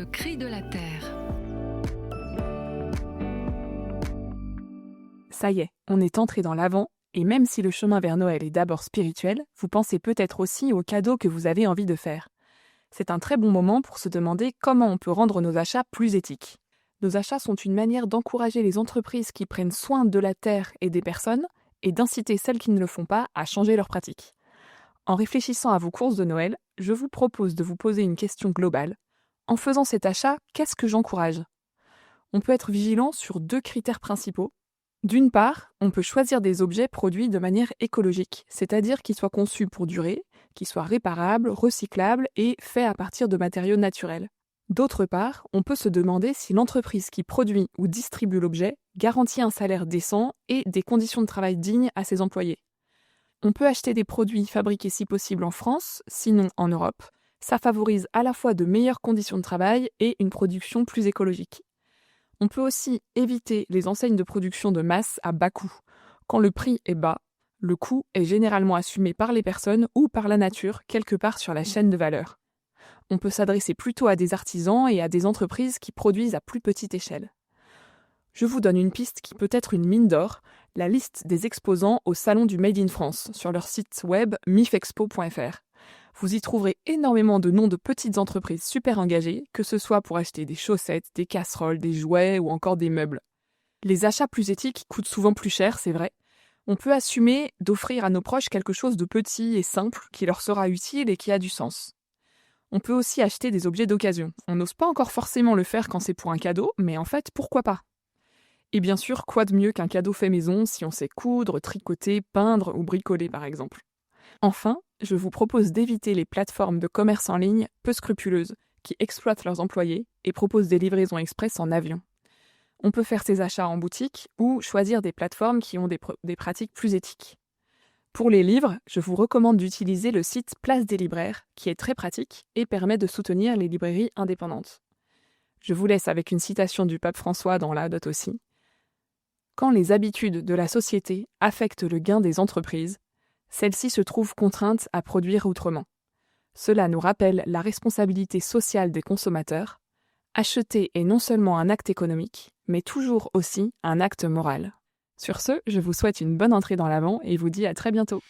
Le cri de la terre. Ça y est, on est entré dans l'Avent, et même si le chemin vers Noël est d'abord spirituel, vous pensez peut-être aussi aux cadeaux que vous avez envie de faire. C'est un très bon moment pour se demander comment on peut rendre nos achats plus éthiques. Nos achats sont une manière d'encourager les entreprises qui prennent soin de la terre et des personnes, et d'inciter celles qui ne le font pas à changer leurs pratiques. En réfléchissant à vos courses de Noël, je vous propose de vous poser une question globale. En faisant cet achat, qu'est-ce que j'encourage ? On peut être vigilant sur 2 critères principaux. D'une part, on peut choisir des objets produits de manière écologique, c'est-à-dire qu'ils soient conçus pour durer, qu'ils soient réparables, recyclables et faits à partir de matériaux naturels. D'autre part, on peut se demander si l'entreprise qui produit ou distribue l'objet garantit un salaire décent et des conditions de travail dignes à ses employés. On peut acheter des produits fabriqués si possible en France, sinon en Europe. Ça favorise à la fois de meilleures conditions de travail et une production plus écologique. On peut aussi éviter les enseignes de production de masse à bas coût. Quand le prix est bas, le coût est généralement assumé par les personnes ou par la nature, quelque part sur la chaîne de valeur. On peut s'adresser plutôt à des artisans et à des entreprises qui produisent à plus petite échelle. Je vous donne une piste qui peut être une mine d'or, la liste des exposants au Salon du Made in France sur leur site web mifexpo.fr. Vous y trouverez énormément de noms de petites entreprises super engagées, que ce soit pour acheter des chaussettes, des casseroles, des jouets ou encore des meubles. Les achats plus éthiques coûtent souvent plus cher, c'est vrai. On peut assumer d'offrir à nos proches quelque chose de petit et simple qui leur sera utile et qui a du sens. On peut aussi acheter des objets d'occasion. On n'ose pas encore forcément le faire quand c'est pour un cadeau, mais en fait, pourquoi pas ? Et bien sûr, quoi de mieux qu'un cadeau fait maison si on sait coudre, tricoter, peindre ou bricoler par exemple. Enfin, je vous propose d'éviter les plateformes de commerce en ligne peu scrupuleuses qui exploitent leurs employés et proposent des livraisons express en avion. On peut faire ses achats en boutique ou choisir des plateformes qui ont des pratiques plus éthiques. Pour les livres, je vous recommande d'utiliser le site Place des libraires, qui est très pratique et permet de soutenir les librairies indépendantes. Je vous laisse avec une citation du pape François dans la dot aussi. Quand les habitudes de la société affectent le gain des entreprises, celles-ci se trouvent contraintes à produire autrement. Cela nous rappelle la responsabilité sociale des consommateurs. Acheter est non seulement un acte économique, mais toujours aussi un acte moral. Sur ce, je vous souhaite une bonne entrée dans l'Avent et vous dis à très bientôt.